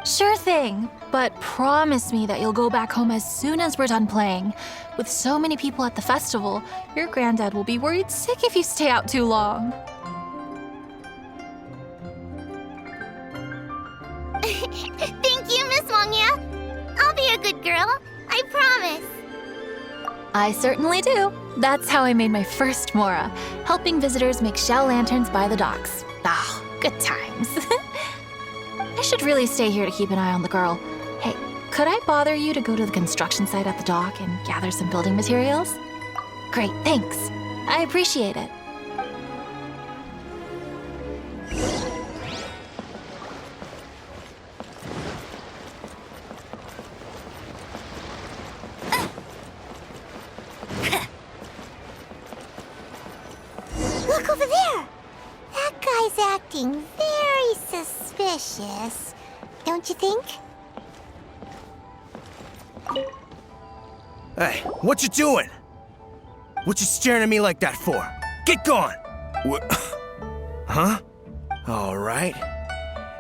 Sure thing, but promise me that you'll go back home as soon as we're done playing. With so many people at the festival, your granddad will be worried sick if you stay out too long. Thank you, Miss Wangya. I'll be a good girl. I promise. I certainly do. That's how I made my first Mora, helping visitors make shell lanterns by the docks. Ah, good times. I should really stay here to keep an eye on the girl. Hey, could I bother you to go to the construction site at the dock and gather some building materials? Great, thanks. I appreciate it. Look over there. That guy's acting very suspicious. Don't you think? Hey, what you doing? What you staring at me like that for? Get gone! Huh? All right.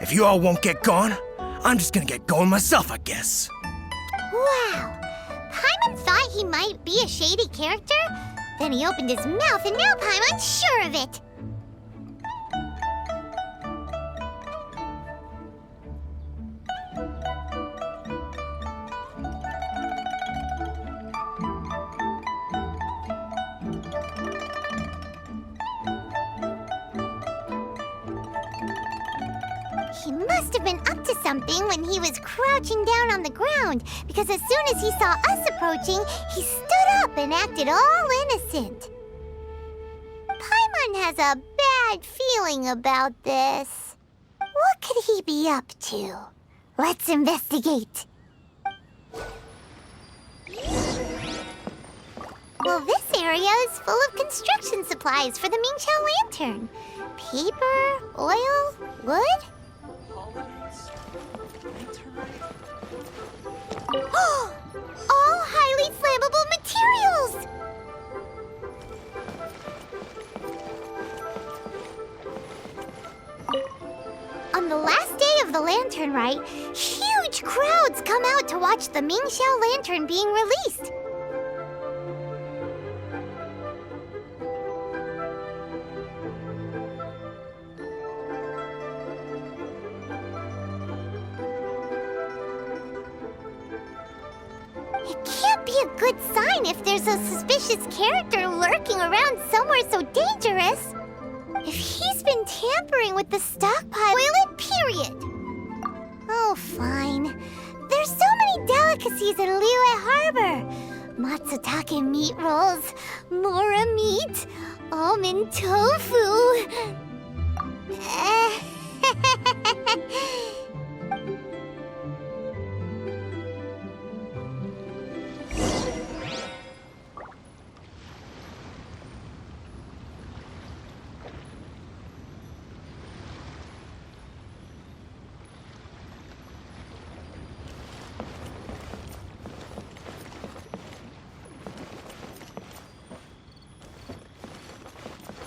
If you all won't get gone, I'm just gonna get going myself, I guess. Wow. Paimon thought he might be a shady character? Then he opened his mouth and now Paimon's sure of it. He must have been up to something when he was crouching down on the ground, because as soon as he saw us approaching, he stood up and acted all innocent. Paimon has a bad feeling about this. What could he be up to? Let's investigate. Well, this area is full of construction supplies for the Mingqiao lantern. Paper, oil, wood. All highly flammable materials! On the last day of the Lantern Rite, huge crowds come out to watch the Mingqiao lantern being released. It can't be a good sign if there's a suspicious character lurking around somewhere so dangerous. If he's been tampering with the stockpile, period. Oh, fine. There's so many delicacies at Liyue Harbor. Matsutake meat rolls, mora meat, almond tofu.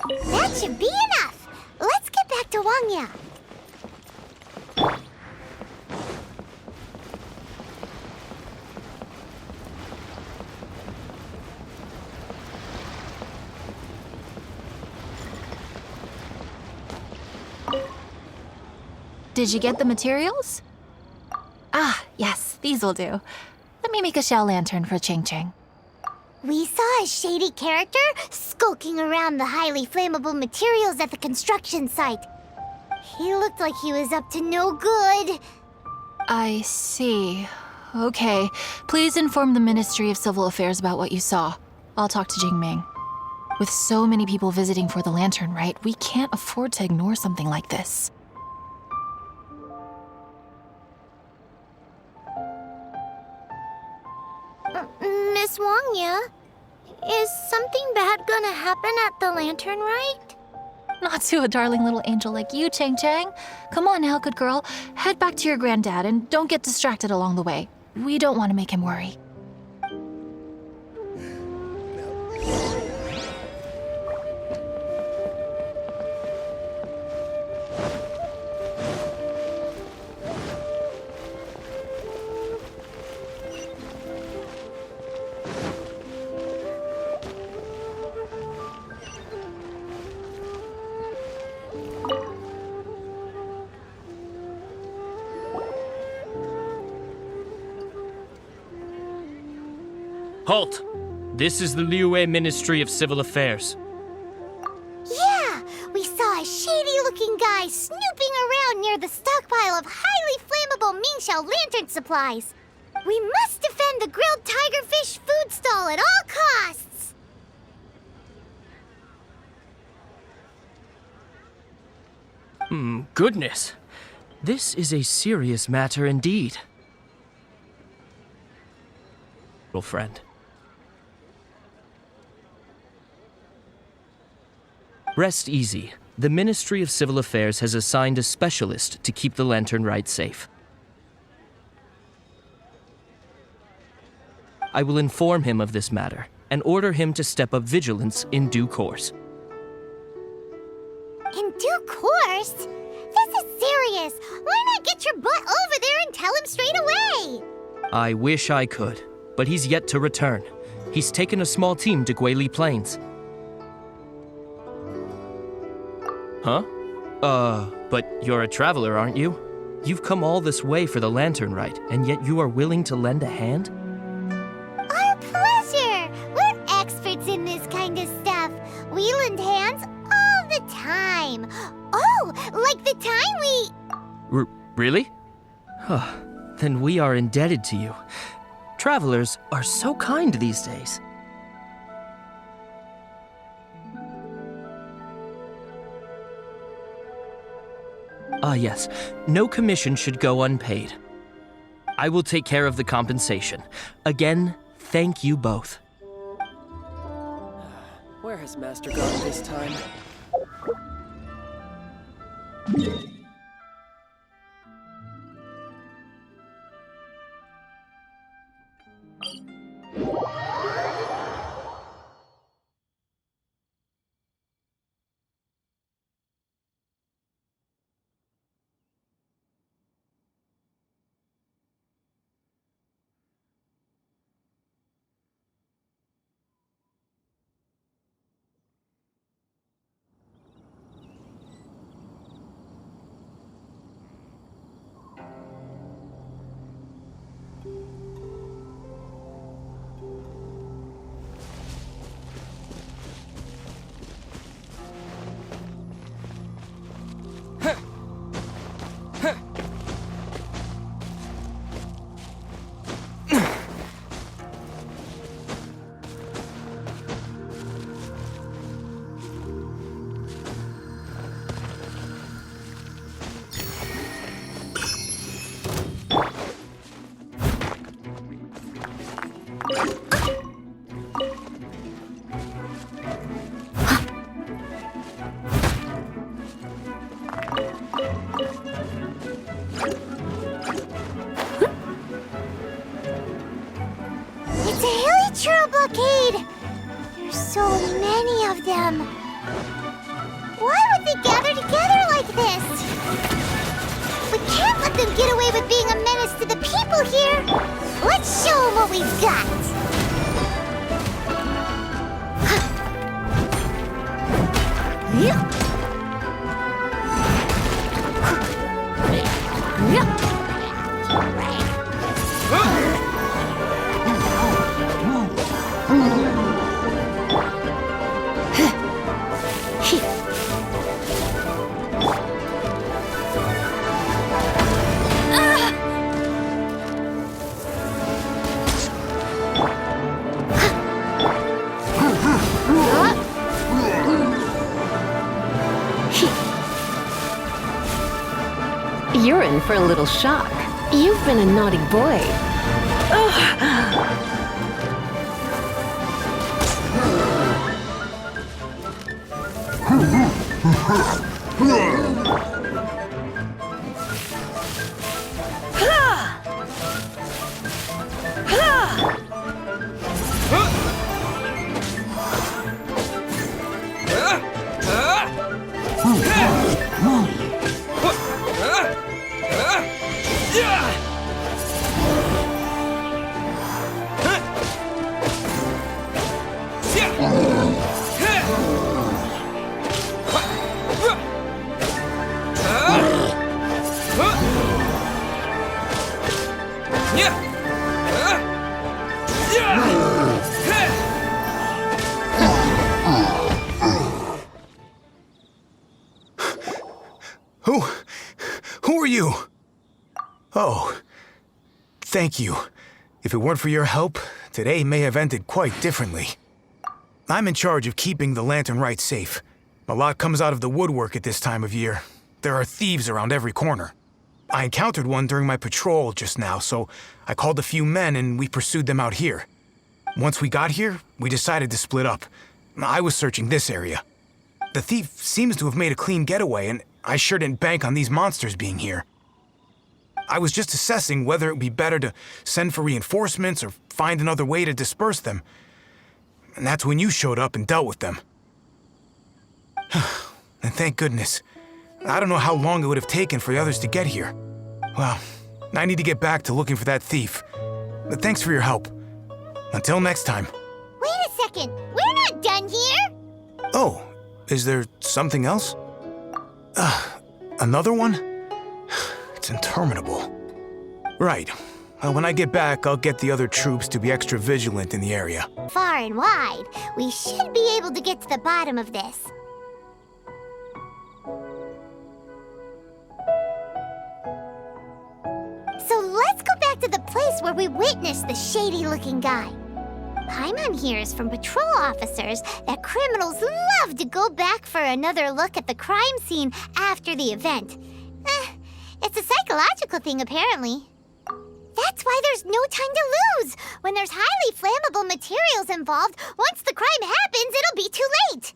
That should be enough. Let's get back to Wangya. Did you get the materials? Ah, yes, these will do. Let me make a shell lantern for Ching Ching. We saw a shady character skulking around the highly flammable materials at the construction site. He looked like he was up to no good. I see. Okay, please inform the Ministry of Civil Affairs about what you saw. I'll talk to Jingming. With so many people visiting for the Lantern Rite, we can't afford to ignore something like this. Miss Wangya, is something bad gonna happen at the Lantern Rite? Not to a darling little angel like you, Chang Chang. Come on now, good girl. Head back to your granddad and don't get distracted along the way. We don't want to make him worry. Halt! This is the Liyue Ministry of Civil Affairs. Yeah, we saw a shady-looking guy snooping around near the stockpile of highly flammable Mingxiao lantern supplies. We must defend the grilled tigerfish food stall at all costs! Goodness. This is a serious matter indeed. Little friend. Rest easy. The Ministry of Civil Affairs has assigned a specialist to keep the Lantern Rite safe. I will inform him of this matter and order him to step up vigilance in due course. In due course? This is serious. Why not get your butt over there and tell him straight away? I wish I could, but he's yet to return. He's taken a small team to Guili Plains. Huh? But you're a traveler, aren't you? You've come all this way for the Lantern Rite, and yet you are willing to lend a hand? Our pleasure! We're experts in this kind of stuff. We lend hands all the time. Oh, like the time we... Really? Huh. Then we are indebted to you. Travelers are so kind these days. Ah, yes. No commission should go unpaid. I will take care of the compensation. Again, thank you both. Where has Master gone this time? It's a hilly trail blockade! There's so many of them. Why would they gather together like this? We can't let them get away with being a menace to the people here! Let's show them what we've got! You're in for a little shock. You've been a naughty boy. Who are you? Oh, thank you. If it weren't for your help, today may have ended quite differently. I'm in charge of keeping the Lantern Rite safe. A lot comes out of the woodwork at this time of year. There are thieves around every corner. I encountered one during my patrol just now, so I called a few men and we pursued them out here. Once we got here, we decided to split up. I was searching this area. The thief seems to have made a clean getaway, and I sure didn't bank on these monsters being here. I was just assessing whether it would be better to send for reinforcements or find another way to disperse them. And that's when you showed up and dealt with them. And thank goodness. I don't know how long it would have taken for the others to get here. Well, I need to get back to looking for that thief. But thanks for your help. Until next time. Wait a second. We're not done here. Oh, is there something else? Another one? It's interminable. Right. When I get back, I'll get the other troops to be extra vigilant in the area. Far and wide. We should be able to get to the bottom of this. So let's go back to the place where we witnessed the shady-looking guy. Paimon hears from patrol officers that criminals love to go back for another look at the crime scene after the event. It's a psychological thing, apparently. That's why there's no time to lose. When there's highly flammable materials involved, once the crime happens, it'll be too late.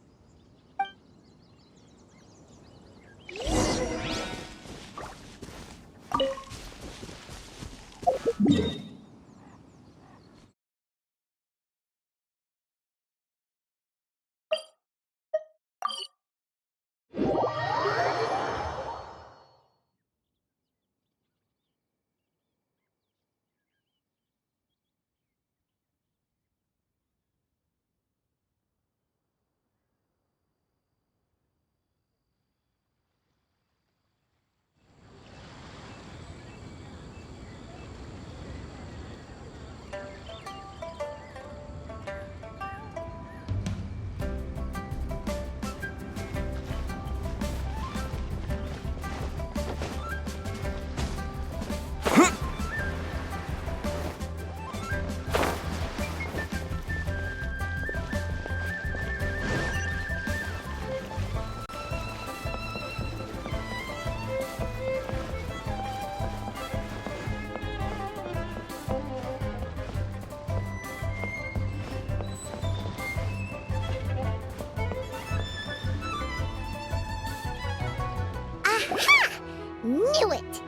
Knew it!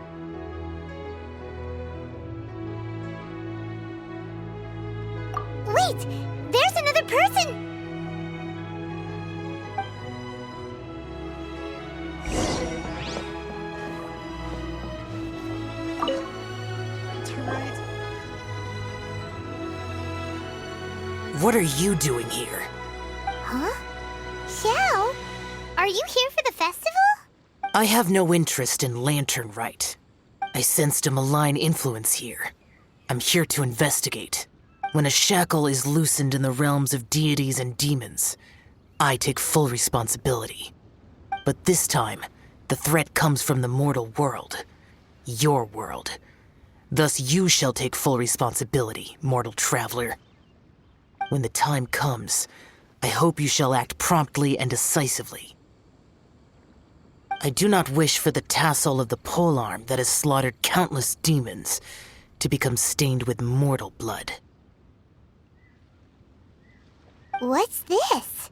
Wait! There's another person! What are you doing here? Huh? Xiao? Are you here for the festival? I have no interest in Lantern Rite. I sensed a malign influence here. I'm here to investigate. When a shackle is loosened in the realms of deities and demons, I take full responsibility. But this time, the threat comes from the mortal world. Your world. Thus you shall take full responsibility, mortal traveler. When the time comes, I hope you shall act promptly and decisively. I do not wish for the tassel of the polearm that has slaughtered countless demons to become stained with mortal blood. What's this?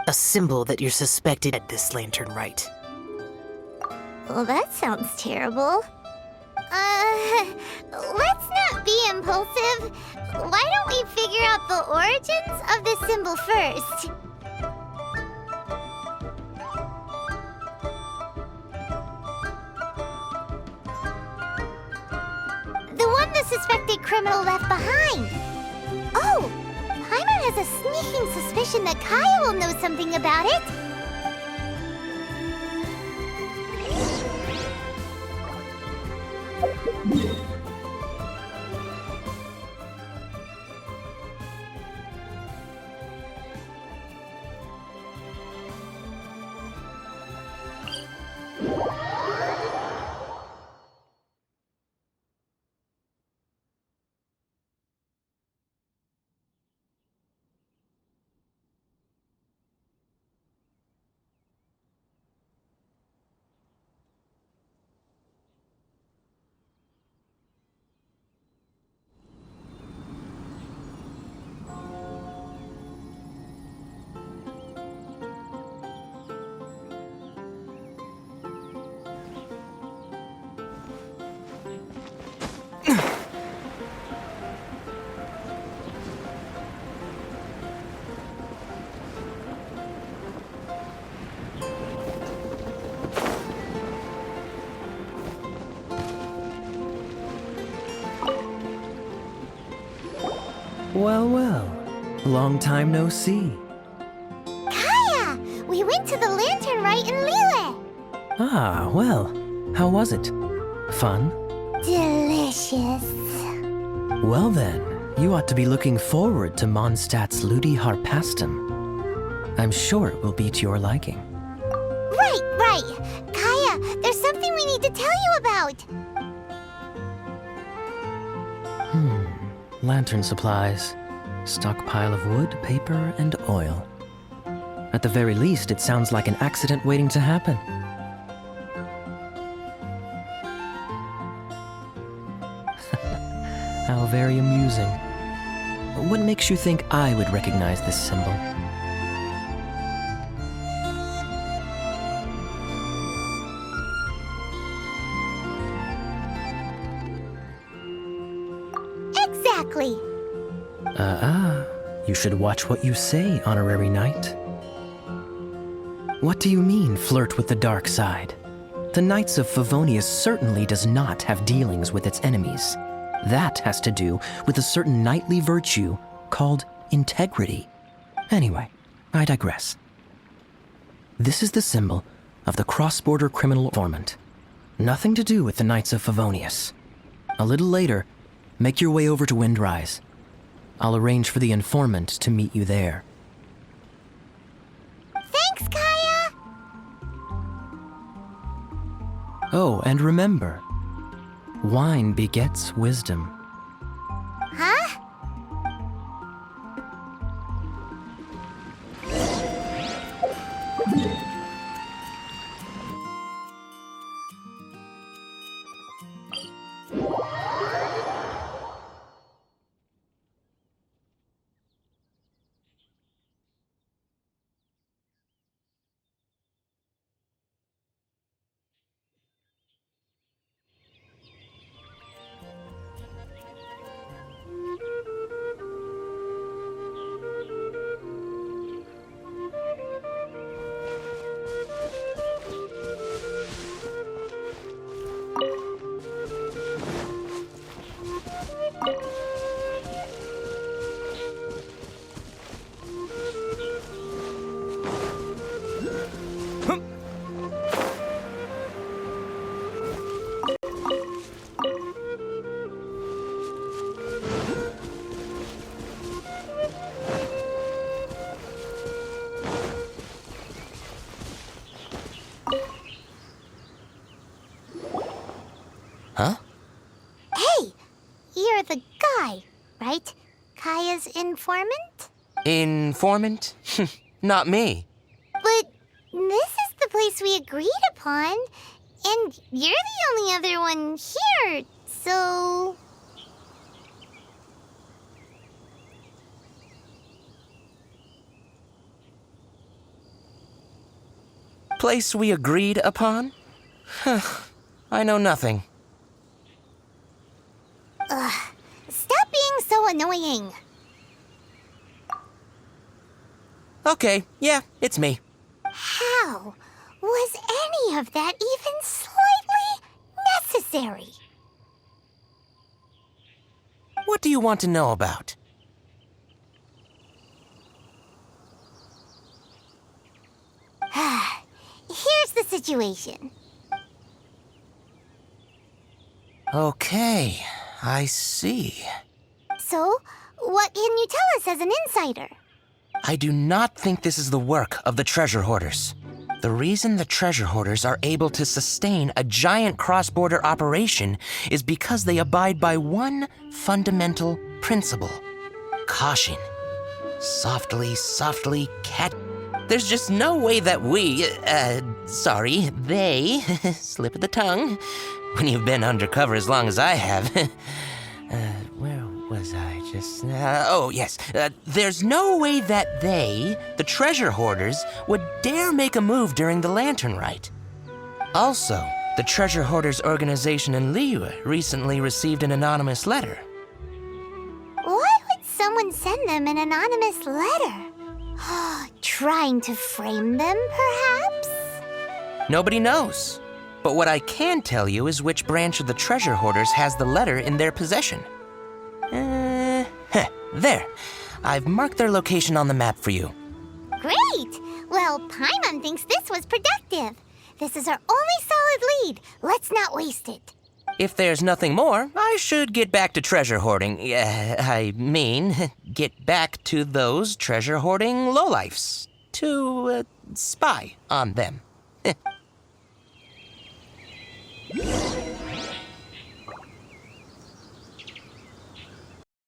A symbol that you're suspected at this Lantern Rite. Well, that sounds terrible. Let's not be impulsive. Why don't we figure out the origins of this symbol first? The one the suspected criminal left behind. Oh, Paimon has a sneaking suspicion that Kaya will know something about it. Well, well. Long time no see. Kaya! We went to the Lantern Rite in Liyue! Ah, well. How was it? Fun? Delicious. Well then, you ought to be looking forward to Mondstadt's Ludi Harpastum. I'm sure it will be to your liking. Right. Kaya, there's something we need to tell you about. Lantern supplies. Stockpile of wood, paper, and oil. At the very least, it sounds like an accident waiting to happen. How very amusing. What makes you think I would recognize this symbol? Exactly. You should watch what you say, honorary knight. What do you mean, flirt with the dark side? The Knights of Favonius certainly does not have dealings with its enemies. That has to do with a certain knightly virtue called integrity. Anyway, I digress. This is the symbol of the cross-border criminal informant. Nothing to do with the Knights of Favonius. A little later, make your way over to Windrise. I'll arrange for the informant to meet you there. Thanks, Kaya! Oh, and remember, wine begets wisdom. Huh? Huh? Hey! You're the guy, right? Kaya's informant? Informant? Not me. But this is the place we agreed upon, and you're the only other one here, so... Place we agreed upon? I know nothing. Stop being so annoying. Okay, yeah, it's me. How was any of that even slightly necessary? What do you want to know about? Here's the situation. Okay, I see. So, what can you tell us as an insider? I do not think this is the work of the treasure hoarders. The reason the treasure hoarders are able to sustain a giant cross-border operation is because they abide by one fundamental principle. Caution. Softly, softly, cat... There's just no way that they, slip of the tongue, when you've been undercover as long as I have. Where was I just... there's no way that they, the treasure hoarders, would dare make a move during the Lantern Rite. Also, the treasure hoarders organization in Liyue recently received an anonymous letter. Why would someone send them an anonymous letter? Trying to frame them, perhaps? Nobody knows. But what I can tell you is which branch of the treasure hoarders has the letter in their possession. There. I've marked their location on the map for you. Great! Well, Paimon thinks this was productive. This is our only solid lead. Let's not waste it. If there's nothing more, I should get back to treasure hoarding. Get back to those treasure hoarding lowlifes. To spy on them.